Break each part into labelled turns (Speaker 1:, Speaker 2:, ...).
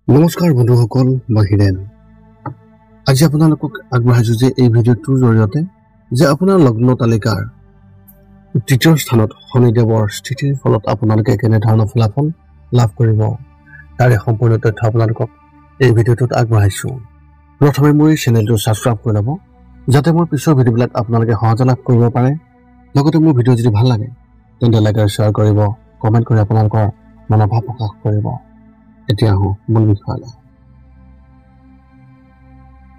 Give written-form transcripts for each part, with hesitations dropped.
Speaker 1: নমস্কাৰ বন্ধুসকল, মই হিৰেন। আজি আপোনালোকক আগবঢ়াইছো যে এই ভিডিঅ'টোৰ জৰিয়তে যে আপোনাৰ লগ্ন তালিকাৰ তৃতীয় স্থানত শনিদেৱৰ স্থিতিৰ ফলত আপোনালোকে কেনেধৰণৰ ফলাফল লাভ কৰিব তাৰে সম্পূৰ্ণ তথ্য আপোনালোকক এই ভিডিঅ'টোত আগবঢ়াইছো। প্ৰথমে মোৰ এই চেনেলটো ছাবস্ক্ৰাইব কৰি ল'ব যাতে মোৰ পিছৰ ভিডিঅ'বিলাক আপোনালোকে সহজে লাভ কৰিব পাৰে। লগতে মোৰ ভিডিঅ' যদি ভাল লাগে তেন্তে লাইক আৰু শ্বেয়াৰ কৰিব, কমেণ্ট কৰি আপোনালোকৰ মনোভাৱ প্ৰকাশ কৰিব। এতিয়া আহোঁ মূল বিষয়লৈ।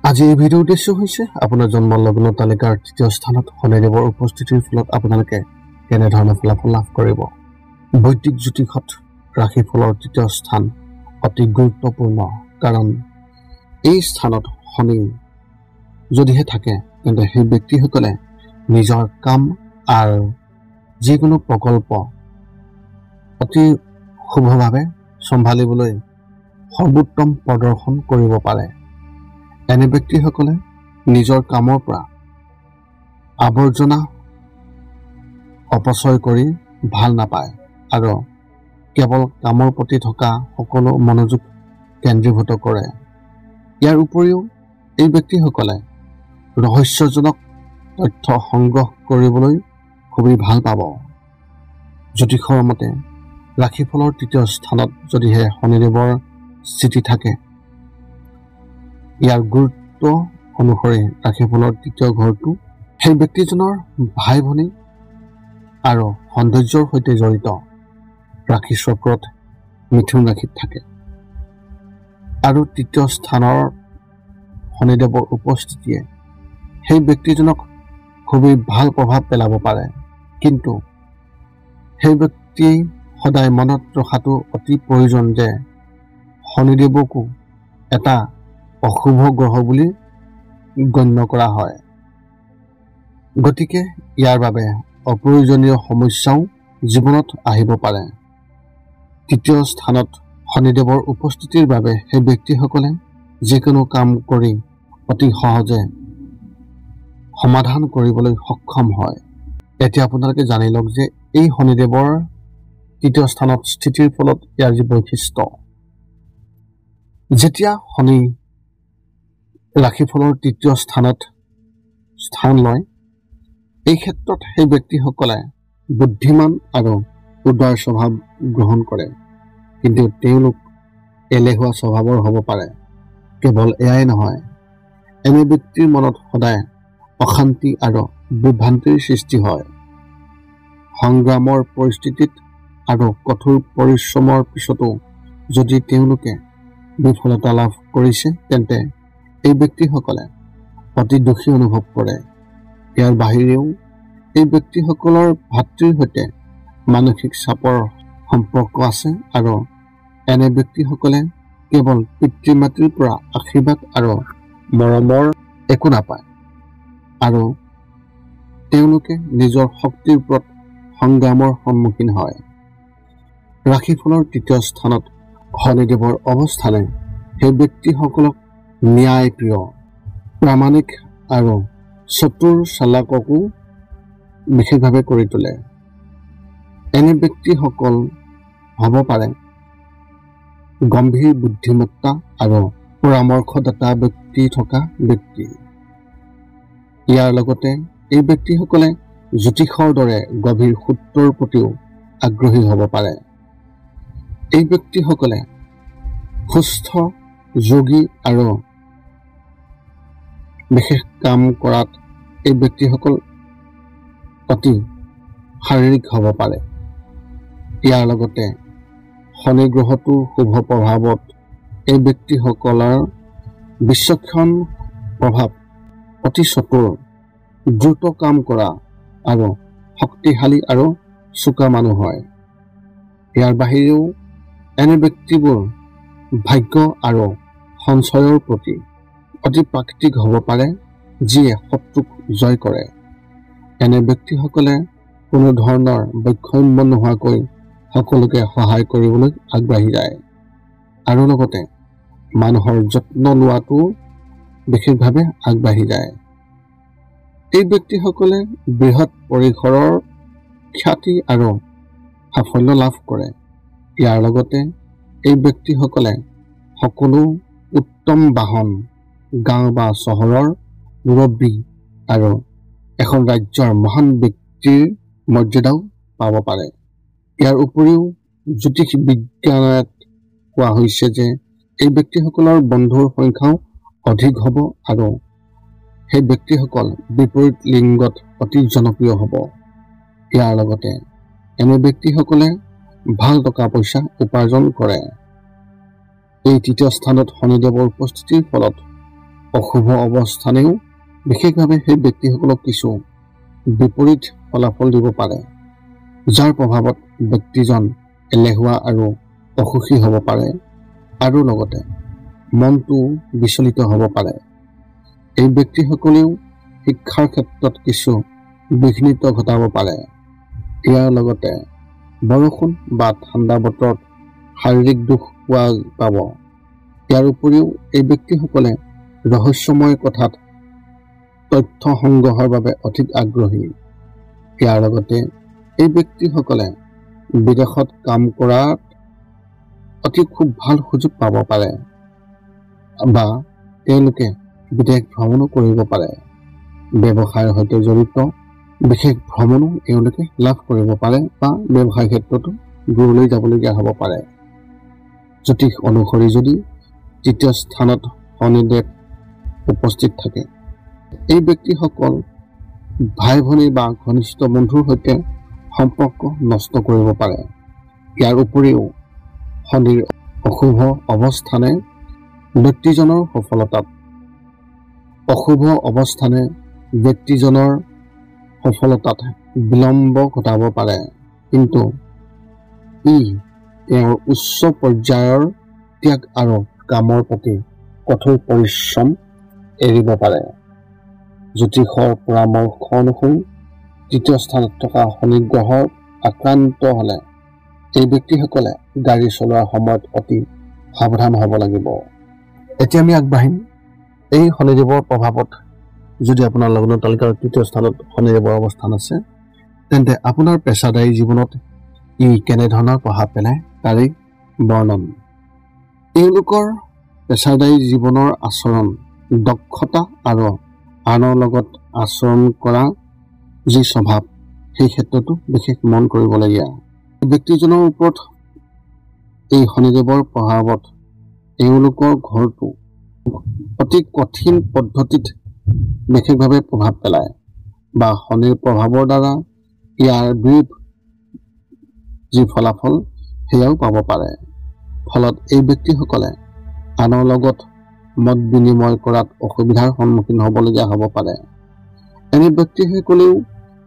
Speaker 1: আজি এই ভিডিঅ'ৰ উদ্দেশ্য হৈছে আপোনাৰ জন্ম লগ্ন তালিকাৰ তৃতীয় স্থানত শনিদেৱৰ উপস্থিতিৰ ফলত আপোনালোকে কেনেধৰণৰ ফলাফল লাভ কৰিব। বৈদিক জ্যোতিষত ৰাশিফলৰ তৃতীয় স্থান অতি গুৰুত্বপূৰ্ণ, কাৰণ এই স্থানত শনি যদিহে থাকে তেন্তে সেই ব্যক্তিসকলে নিজৰ কাম আৰু যিকোনো প্ৰকল্প অতি শুভভাৱে চম্ভালিবলৈ সৰ্বোত্তম প্ৰদৰ্শন কৰিব পাৰে। এনে ব্যক্তিসকলে নিজৰ কামৰ পৰা আৱৰ্জনা অপচয় কৰি ভাল নাপায় আৰু কেৱল কামৰ প্ৰতি থকা সকলো মনোযোগ কেন্দ্ৰীভূত কৰে। ইয়াৰ উপৰিও এই ব্যক্তিসকলে ৰহস্যজনক তথ্য সংগ্ৰহ কৰিবলৈ খুবেই ভাল পাব। জ্যোতিষৰ মতে ৰাশিফলৰ তৃতীয় স্থানত যদিহে শনিদেৱৰ স্থিতি থাকে, ইয়াৰ গুৰুত্ব অনুসৰি ৰাশিফলৰ তৃতীয় ঘৰটো সেই ব্যক্তিজনৰ ভাই ভনী আৰু সৌন্দৰ্যৰ সৈতে জড়িত ৰাশি চক্ৰত মিথুন ৰাশিত থাকে আৰু তৃতীয় স্থানৰ শনিদেৱৰ উপস্থিতিয়ে সেই ব্যক্তিজনক খুবেই ভাল প্ৰভাৱ পেলাব পাৰে। কিন্তু সেই ব্যক্তিয়ে সদায় মনত ৰখাটো অতি প্ৰয়োজন যে শনিদেৱকো এটা অশুভ গ্ৰহ বুলি গণ্য কৰা হয়। গতিকে ইয়াৰ বাবে অপ্ৰয়োজনীয় সমস্যাও জীৱনত আহিব পাৰে। তৃতীয় স্থানত শনিদেৱৰ উপস্থিতিৰ বাবে সেই ব্যক্তিসকলে যিকোনো কাম কৰি অতি সহজে সমাধান কৰিবলৈ সক্ষম হয়। এতিয়া আপোনালোকে জানি লওক যে এই শনিদেৱৰ তৃতীয় স্থানত স্থিতিৰ ফলত ইয়াৰ যি বৈশিষ্ট্য। যেতিয়া শনি ৰাশিফলৰ তৃতীয় স্থানত স্থান লয়, এই ক্ষেত্ৰত সেই ব্যক্তিসকলে বুদ্ধিমান আৰু উদাৰ স্বভাৱ গ্ৰহণ কৰে, কিন্তু তেওঁলোক এলেহুৱা স্বভাৱৰ হ'ব পাৰে। কেৱল এয়াই নহয়, এনে ব্যক্তিৰ মনত সদায় অশান্তি আৰু বিভ্ৰান্তিৰ সৃষ্টি হয়। সংগ্ৰামৰ পৰিস্থিতিত আৰু কঠোৰ পৰিশ্ৰমৰ পিছতো যদি তেওঁলোকে বিফলতা লাভ কৰিছে তেন্তে এই ব্যক্তিসকলে অতি দুখী অনুভৱ কৰে। ইয়াৰ বাহিৰেও এই ব্যক্তিসকলৰ ভাতৃৰ সৈতে মানসিক চাপৰ সম্পৰ্ক আছে আৰু এনে ব্যক্তিসকলে কেৱল পিতৃ মাতৃৰ পৰা আশীৰ্বাদ আৰু মৰমৰ একো নাপায় আৰু তেওঁলোকে নিজৰ শক্তিৰ ওপৰত সংগ্ৰামৰ সন্মুখীন হয়। ৰাশিফলৰ তৃতীয় স্থানত শনিদেৱৰ অৱস্থানে সেই ব্যক্তিসকলক ন্যায়প্ৰিয়, প্ৰামাণিক আৰু চতুৰ চালাককো বিশেষভাৱে কৰি তোলে। এনে ব্যক্তিসকল হ'ব পাৰে গম্ভীৰ বুদ্ধিমত্তা আৰু পৰামৰ্শদাতা ব্যক্তি থকা ব্যক্তি। ইয়াৰ লগতে এই ব্যক্তিসকলে জ্যোতিষৰ দৰে গভীৰ সূত্ৰৰ প্ৰতিও আগ্ৰহী হ'ব পাৰে। এই ব্যক্তিসকলে সুস্থ যোগী আৰু বিশেষ কাম কৰাত এই ব্যক্তিসকল অতি শাৰীৰিক হ'ব পাৰে। ইয়াৰ লগতে শনি গ্ৰহটোৰ শুভ প্ৰভাৱত এই ব্যক্তিসকলৰ বিচক্ষণ প্ৰভাৱ, অতি চতুৰ, দ্ৰুত কাম কৰা আৰু শক্তিশালী আৰু চোকা মানুহ হয়। ইয়াৰ বাহিৰেও এনে ব্যক্তিবোৰ ভাগ্য আৰু সঞ্চয়ৰ প্ৰতি অতি প্ৰাকৃতিক হ'ব পাৰে, যিয়ে শত্ৰুক জয় কৰে। এনে ব্যক্তিসকলে কোনো ধৰণৰ বৈষম্য নোহোৱাকৈ সকলোকে সহায় কৰিবলৈ আগবাঢ়ি যায় আৰু লগতে মানুহৰ যত্ন লোৱাটো বিশেষভাৱে আগবাঢ়ি যায়। এই ব্যক্তিসকলে বৃহৎ পৰিসৰৰ খ্যাতি আৰু সাফল্য লাভ কৰে। ইয়াৰ লগতে এই ব্যক্তিসকলে সকলো উত্তম বাহন, গাঁও বা চহৰৰ মুৰব্বী আৰু এখন ৰাজ্যৰ মহান ব্যক্তিৰ মৰ্যাদাও পাব পাৰে। ইয়াৰ উপৰিও জ্যোতিষ বিজ্ঞানত কোৱা হৈছে যে এই ব্যক্তিসকলৰ বন্ধুৰ সংখ্যাও অধিক হ'ব আৰু সেই ব্যক্তিসকল বিপৰীত লিংগত অতি জনপ্ৰিয় হ'ব। ইয়াৰ লগতে এনে ব্যক্তিসকলে ভাল টকা পইচা উপাৰ্জন কৰে। এই তৃতীয় স্থানত শনিদেৱৰ উপস্থিতিৰ ফলত অশুভ অৱস্থানেও বিশেষভাৱে সেই ব্যক্তিসকলক কিছু বিপৰীত ফলাফল দিব পাৰে, যাৰ প্ৰভাৱত ব্যক্তিজন এলেহুৱা আৰু অসুখী হ'ব পাৰে আৰু লগতে মনটো বিচলিত হ'ব পাৰে। এই ব্যক্তিসকলেও শিক্ষাৰ ক্ষেত্ৰত কিছু বিঘ্নিত ঘটাব পাৰে। ইয়াৰ লগতে বৰষুণ বা ঠাণ্ডা বতৰত শাৰীৰিক দুখ পোৱা পাব। ইয়াৰ উপৰিও এই ব্যক্তিসকলে ৰহস্যময় কথাত তথ্য সংগ্ৰহৰ বাবে অধিক আগ্ৰহী। ইয়াৰ লগতে এই ব্যক্তিসকলে বিদেশত কাম কৰাত অতি খুব ভাল সুযোগ পাব পাৰে বা তেওঁলোকে বিদেশ ভ্ৰমণো কৰিব পাৰে। ব্যৱসায়ৰ সৈতে জড়িত বিশেষ ভ্ৰমণো তেওঁলোকে লাভ কৰিব পাৰে বা ব্যৱসায় ক্ষেত্ৰতো দূৰলৈ যাবলগীয়া হ'ব পাৰে। জ্যোতিষ অনুসৰি যদি তৃতীয় স্থানত শনিদেৱ উপস্থিত থাকে, এই ব্যক্তিসকল ভাই ভনী বা ঘনিষ্ঠ বন্ধুৰ সৈতে সম্পৰ্ক নষ্ট কৰিব পাৰে। ইয়াৰ উপৰিও শনিৰ অশুভ অৱস্থানে ব্যক্তিজনৰ সফলতাত বিলম্ব ঘটাব পাৰে, কিন্তু ই তেওঁৰ উচ্চ পৰ্যায়ৰ ত্যাগ আৰু কামৰ প্ৰতি কঠোৰ পৰিশ্ৰম এৰিব পাৰে। জ্যোতিষৰ পৰামৰ্শ অনুসৰি তৃতীয় স্থানত থকা শনি গ্ৰহৰ আক্ৰান্ত হ'লে এই ব্যক্তিসকলে গাড়ী চলোৱাৰ সময়ত অতি সাৱধান হ'ব লাগিব। এতিয়া আমি আগবাঢ়িম এই শনিদেৱৰ প্ৰভাৱত যদি আপোনাৰ লগ্ন তালিকাৰ তৃতীয় স্থানত শনিদেৱৰ অৱস্থান আছে, তেন্তে আপোনাৰ পেছাদাৰী জীৱনত ই কেনেধৰণৰ প্ৰভাৱ পেলায় তাৰেই বৰ্ণন। এওঁলোকৰ পেছাদাৰী জীৱনৰ আচৰণ, দক্ষতা আৰু আনৰ লগত আচৰণ কৰা যি স্বভাৱ, সেই ক্ষেত্ৰতো বিশেষ মন কৰিবলগীয়া। ব্যক্তিজনৰ ওপৰত এই শনিদেৱৰ প্ৰভাৱত এওঁলোকৰ ঘৰটো অতি কঠিন পদ্ধতিত বিশেষভাৱে প্ৰভাৱ পেলায় বা শনিৰ প্ৰভাৱৰ দ্বাৰা ইয়াৰ বিৰূপ যি ফলাফল সেয়াও পাব পাৰে। ফলত এই ব্যক্তিসকলে আনৰ লগত মত বিনিময় কৰাত অসুবিধাৰ সন্মুখীন হ'বলগীয়া হ'ব পাৰে। এনে ব্যক্তিসকলেও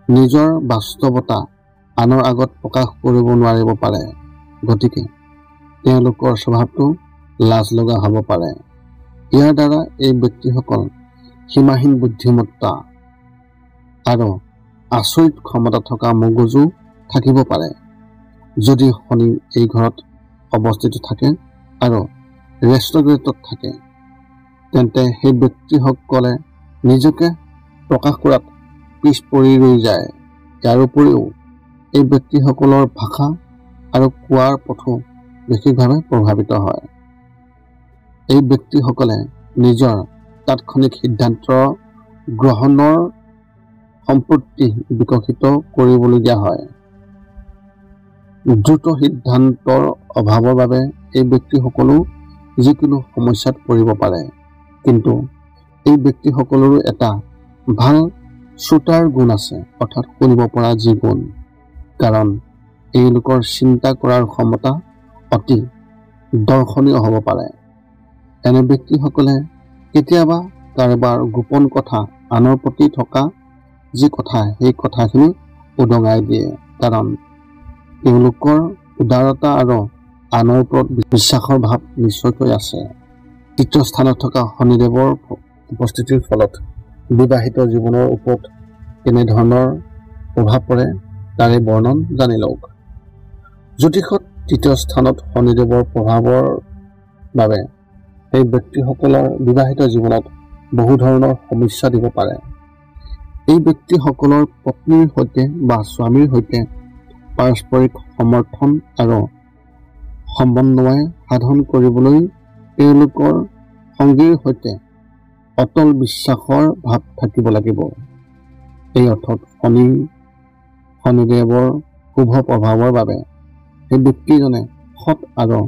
Speaker 1: নিজৰ বাস্তৱতা আনৰ আগত প্ৰকাশ কৰিব নোৱাৰিব পাৰে, গতিকে তেওঁলোকৰ স্বভাৱটো লাজ লগা হ'ব পাৰে। ইয়াৰ দ্বাৰা এই ব্যক্তিসকল সীমাহীন বুদ্ধিমত্তা আৰু আচৰিত ক্ষমতা থকা মগজু থাকিব পাৰে। যদি শনি এই ঘৰত অৱস্থিত থাকে আৰু ৰেষ্ট্ৰগেটত থাকে, তেন্তে সেই ব্যক্তিসকলে নিজকে প্ৰকাশ কৰাত পিছ পৰি ৰৈ যায়। ইয়াৰ উপৰিও এই ব্যক্তিসকলৰ ভাষা আৰু কোৱাৰ পথো বিশেষভাৱে প্ৰভাৱিত হয়। এই ব্যক্তিসকলে নিজৰ তাৎক্ষণিক সিদ্ধান্ত গ্ৰহণৰ সম্পত্তি বিকশিত কৰিবলগীয়া হয়। দ্ৰুত সিদ্ধান্তৰ অভাৱৰ বাবে এই ব্যক্তিসকলো যিকোনো সমস্যাত পৰিব পাৰে, কিন্তু এই ব্যক্তিসকলৰো এটা ভাল শ্ৰোতাৰ গুণ আছে, অৰ্থাৎ শুনিব পৰা যি গুণ, কাৰণ এওঁলোকৰ চিন্তা কৰাৰ ক্ষমতা অতি দৰ্শনীয় হ'ব পাৰে। এনে ব্যক্তিসকলে কেতিয়াবা কাৰোবাৰ গোপন কথা, আনৰ প্ৰতি থকা যি কথা, সেই কথাখিনি উদঙাই দিয়ে, কাৰণ তেওঁলোকৰ উদাৰতা আৰু আনৰ ওপৰত বিশ্বাসৰ ভাৱ নিশ্চয়কৈ আছে। তৃতীয় স্থানত থকা শনিদেৱৰ উপস্থিতিৰ ফলত বিবাহিত জীৱনৰ ওপৰত কেনেধৰণৰ প্ৰভাৱ পৰে তাৰে বৰ্ণন জানি লওক। জ্যোতিষত তৃতীয় স্থানত শনিদেৱৰ প্ৰভাৱৰ বাবে সেই ব্যক্তিসকলৰ বিবাহিত জীৱনত বহু ধৰণৰ সমস্যা দিব পাৰে। এই ব্যক্তিসকলৰ পত্নীৰ সৈতে বা স্বামীৰ সৈতে পাৰস্পৰিক সমৰ্থন আৰু সমন্বয় সাধন কৰিবলৈ তেওঁলোকৰ সংগীৰ সৈতে অটল বিশ্বাসৰ ভাৱ থাকিব লাগিব। এই অৰ্থত শনিদেৱৰ শুভ প্ৰভাৱৰ বাবে সেই ব্যক্তিজনে সৎ আৰু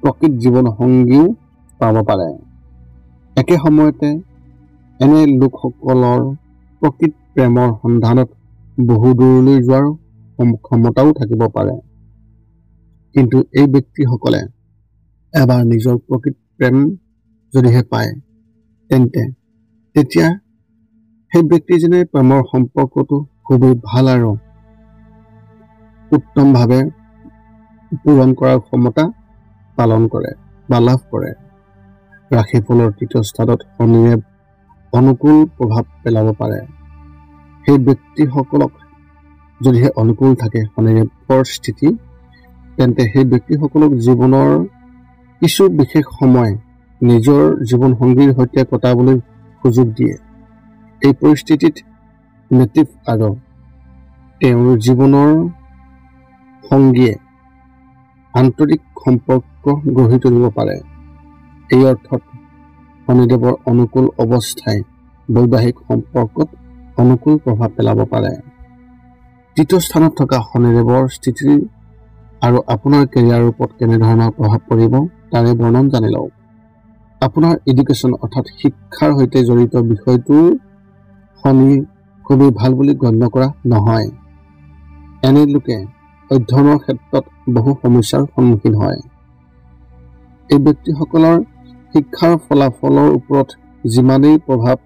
Speaker 1: প্ৰকৃত জীৱন সংগীও পাব পাৰে। একে সময়তে এনে লোকসকলৰ প্ৰকৃত প্ৰেমৰ সন্ধানত বহু দূৰলৈ যোৱাৰ ক্ষমতাও থাকিব পাৰে। কিন্তু এই ব্যক্তিসকলে এবাৰ নিজৰ প্ৰকৃত প্ৰেম যদিহে পায় তেন্তে তেতিয়া সেই ব্যক্তিজনে প্ৰেমৰ সম্পৰ্কটো খুবেই ভাল আৰু উত্তমভাৱে পূৰণ কৰাৰ ক্ষমতা পালন কৰে বা লাভ কৰে। ৰাশিফলৰ তৃতীয় স্থানত শনিয়ে অনুকূল প্ৰভাৱ পেলাব পাৰে। সেই ব্যক্তিসকলক যদিহে অনুকূল থাকে শনিদেৱৰ স্থিতি, তেন্তে সেই ব্যক্তিসকলক জীৱনৰ কিছু বিশেষ সময় নিজৰ জীৱনসংগীৰ সৈতে কটাবলৈ সুযোগ দিয়ে। এই পৰিস্থিতিত নেটিভ আৰু তেওঁৰ জীৱনৰ সংগীয়ে আন্তৰিক সম্পৰ্ক গঢ়ি তুলিব পাৰে। এই অৰ্থত শনিদেৱৰ অনুকূল অৱস্থাই বৈবাহিক সম্পৰ্কত অনুকূল প্ৰভাৱ পেলাব পাৰে। তৃতীয় স্থানত থকা শনিদেৱৰ স্থিতি আৰু আপোনাৰ কেৰিয়াৰৰ ওপৰত কেনেধৰণৰ প্ৰভাৱ পৰিব তাৰে বৰ্ণন জানি লওক। আপোনাৰ এডুকেশ্যন অৰ্থাৎ শিক্ষাৰ সৈতে জড়িত বিষয়টো শনি খুবেই ভাল বুলি গণ্য কৰা নহয়। এনে লোকে অধ্যয়নৰ ক্ষেত্ৰত বহু সমস্যাৰ সন্মুখীন হয়। এই ব্যক্তিসকলৰ শিক্ষাৰ ফলাফলৰ ওপৰত যিমানেই প্ৰভাৱ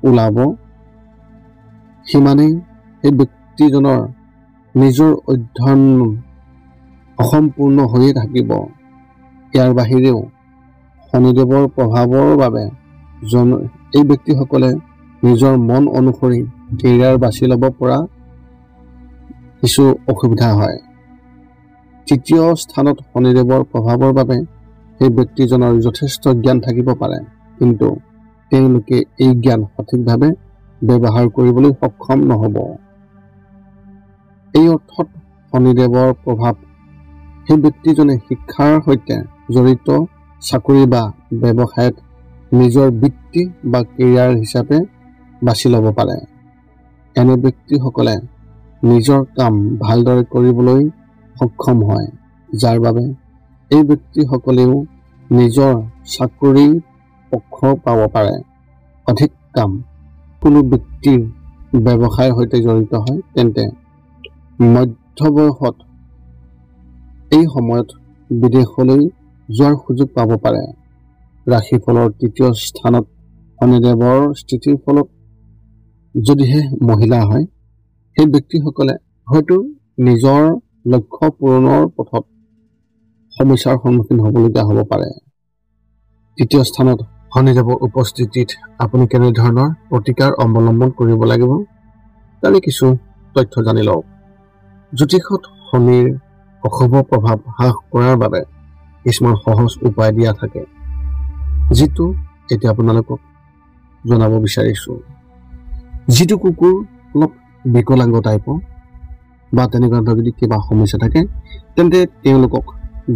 Speaker 1: ওলাব সিমানেই সেই ব্যক্তিজনৰ নিজৰ অধ্যয়ন অসম্পূৰ্ণ হৈয়ে থাকিব। ইয়াৰ বাহিৰেও শনিদেৱৰ প্ৰভাৱৰ বাবে এই ব্যক্তিসকলে নিজৰ মন অনুসৰি কেৰিয়াৰ বাছি ল'ব পৰা কিছু অসুবিধা হয়। তৃতীয় স্থানত শনিদেৱৰ প্ৰভাৱৰ বাবে সেই ব্যক্তিজনৰ যথেষ্ট জ্ঞান থাকিব পাৰে, কিন্তু তেওঁলোকে এই জ্ঞান সঠিকভাৱে ব্যৱহাৰ কৰিবলৈ সক্ষম নহ'ব। এই অৰ্থত শনিদেৱৰ প্ৰভাৱ সেই ব্যক্তিজনে শিক্ষাৰ সৈতে জড়িত চাকৰি বা ব্যৱসায়ত নিজৰ বৃত্তি বা কেৰিয়াৰ হিচাপে বাছি ল'ব পাৰে। এনে ব্যক্তিসকলে নিজৰ কাম ভালদৰে কৰিবলৈ সক্ষম হয়, যাৰ বাবে এই ব্যক্তিসকলেও নিজৰ চাকৰি পক্ষ পাব পাৰে। অধিক কাম কোনো ব্যক্তিৰ ব্যৱসায়ৰ সৈতে জড়িত হয় তেন্তে মধ্যবয়সত এই সময়ত বিদেশলৈ যোৱাৰ সুযোগ পাব পাৰে। ৰাশিফলৰ তৃতীয় স্থানত শনিদেৱৰ স্থিতিৰ ফলত যদিহে মহিলা হয় সেই ব্যক্তিসকলে হয়তো নিজৰ লক্ষ্য পূৰণৰ পথত সমস্যাৰ সন্মুখীন হ'বলগীয়া হ'ব পাৰে। তৃতীয় স্থানত শনিদেৱৰ উপস্থিতিত আপুনি কেনেধৰণৰ প্ৰতিকাৰ অৱলম্বন কৰিব লাগিব তাৰে কিছু তথ্য জানি লওক। জ্যোতিষত শনিৰ অশুভ প্ৰভাৱ হ্ৰাস কৰাৰ বাবে কিছুমান সহজ উপায় দিয়া থাকে, যিটো এতিয়া আপোনালোকক জনাব বিচাৰিছোঁ। যিটো কুকুৰ অলপ বিকলাংগ টাইপৰ বা তেনেকুৱা যদি কিবা সমস্যা থাকে তেন্তে তেওঁলোকক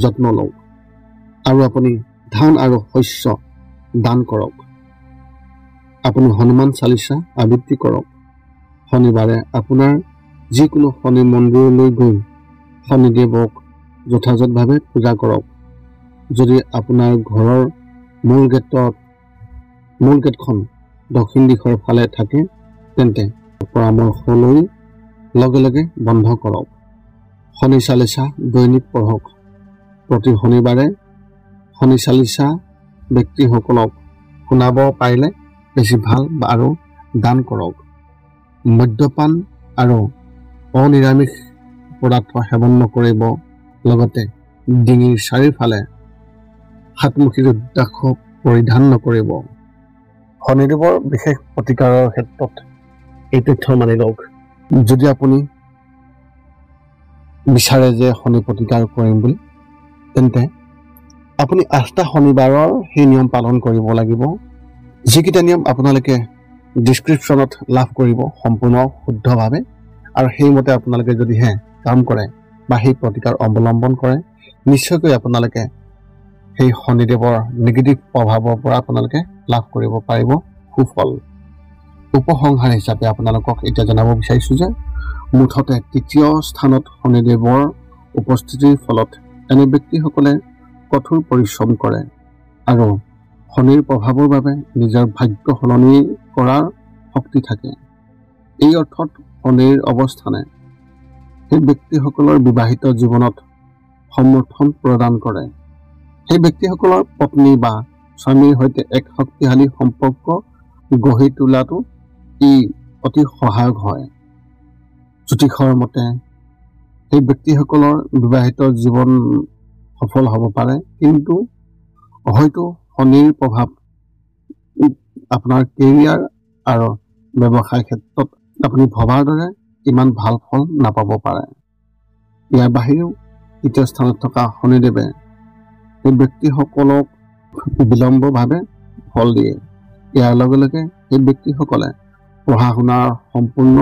Speaker 1: যত্ন লওক আৰু আপুনি ধান আৰু শস্য দান কৰক। আপুনি হনুমান চালিচা আবৃত্তি কৰক। শনিবাৰে আপোনাৰ যিকোনো শনি মন্দিৰলৈ গৈ শনিদেৱক যথাযথভাৱে পূজা কৰক। যদি আপোনাৰ ঘৰৰ মূল গেটখন দক্ষিণ দিশৰ ফালে থাকে তেন্তে পৰামৰ্শ লৈ লগে লগে বন্ধ কৰক। শনি চালিচা দৈনিক পঢ়ক। প্ৰতি শনিবাৰে শনি চালিচা ব্যক্তিসকলক শুনাব পাৰিলে বেছি ভাল আৰু দান কৰক। মদ্যপান আৰু অনিৰামিষ পদাৰ্থ সেৱন নকৰিব। লগতে ডিঙিৰ চাৰিওফালে সাতমুখী ৰুদ্ৰাক্ষ পৰিধান নকৰিব। শনিদেৱৰ বিশেষ প্ৰতিকাৰৰ ক্ষেত্ৰত এই তথ্য মানি লওক। যদি আপুনি বিচাৰে যে শনি প্ৰতিকাৰ কৰিম বুলি তেন্তে আপুনি 8টা শনিবাৰৰ সেই নিয়ম পালন কৰিব লাগিব, যিকেইটা নিয়ম আপোনালোকে ডিছক্ৰিপশ্যনত লাভ কৰিব সম্পূৰ্ণ শুদ্ধভাৱে। আৰু সেইমতে আপোনালোকে যদিহে কাম কৰে বা সেই প্ৰতিকাৰ অৱলম্বন কৰে নিশ্চয়কৈ আপোনালোকে সেই শনিদেৱৰ নিগেটিভ প্ৰভাৱৰ পৰা আপোনালোকে লাভ কৰিব পাৰিব সুফল। উপসংহাৰ হিচাপে আপোনালোকক এতিয়া জনাব বিচাৰিছোঁ যে মুঠতে ৩য় স্থানত শনিদেৱৰ উপস্থিতিৰ ফলত এনে ব্যক্তিসকলে কঠোৰ পৰিশ্ৰম কৰে আৰু শনিৰ প্ৰভাৱৰ বাবে নিজৰ ভাগ্য সলনি কৰাৰ শক্তি থাকে। এই অৰ্থত শনিৰ অৱস্থানে সেই ব্যক্তিসকলৰ বিবাহিত জীৱনত সমৰ্থন প্ৰদান কৰে। সেই ব্যক্তিসকলৰ পত্নী বা স্বামীৰ সৈতে এক শক্তিশালী সম্পৰ্ক গঢ়ি তোলাটো ই অতি সহায়ক হয়। জ্যোতিষৰ মতে সেই ব্যক্তিসকলৰ বিবাহিত জীৱন সফল হ'ব পাৰে, কিন্তু হয়তো শনিৰ প্ৰভাৱ আপোনাৰ কেৰিয়াৰ আৰু ব্যৱসায় ক্ষেত্ৰত আপুনি ভবাৰ দৰে ইমান ভাল ফল নাপাব পাৰে। ইয়াৰ বাহিৰেও ৩য় স্থানত থকা শনিদেৱে সেই ব্যক্তিসকলক বিলম্বভাৱে ফল দিয়ে। ইয়াৰ লগে লগে সেই ব্যক্তিসকলে পঢ়া শুনা সম্পূৰ্ণ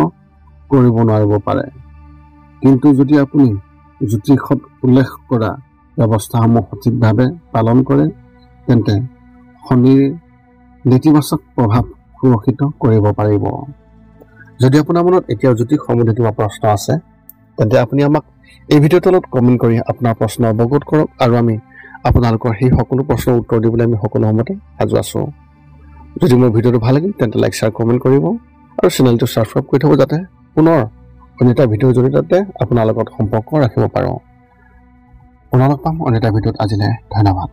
Speaker 1: কৰিব নোৱাৰিব পাৰে। কিন্তু যদি আপুনি জ্যোতিষত উল্লেখ কৰা ব্যৱস্থাসমূহ সঠিকভাৱে পালন কৰে, তেন্তে শনিৰ নেতিবাচক প্ৰভাৱ সুৰক্ষিত কৰিব পাৰিব। যদি আপোনাৰ মনত এতিয়াও জ্যোতিষ সম্বন্ধীয় কিবা প্ৰশ্ন আছে, তেন্তে আপুনি আমাক এই ভিডিঅ'ৰ তলত কমেণ্ট কৰি আপোনাৰ প্ৰশ্ন অৱগত কৰক আৰু আমি আপোনালোকৰ সেই সকলো প্ৰশ্নৰ উত্তৰ দিবলৈ আমি সকলো সময়তে সাজু আছোঁ। যদি মোৰ ভিডিঅ'টো ভাল লাগিল তেন্তে লাইক শ্বেয়াৰ কমেণ্ট কৰিব আৰু চেনেলটো ছাবস্ক্ৰাইব কৰি থ'ব, যাতে পুনৰ অন্য এটা ভিডিঅ'ৰ জৰিয়তে আপোনাৰ লগত সম্পৰ্ক ৰাখিব পাৰোঁ। পুনৰ লগ পাম অন্য এটা ভিডিঅ'ত। আজিলৈ ধন্যবাদ।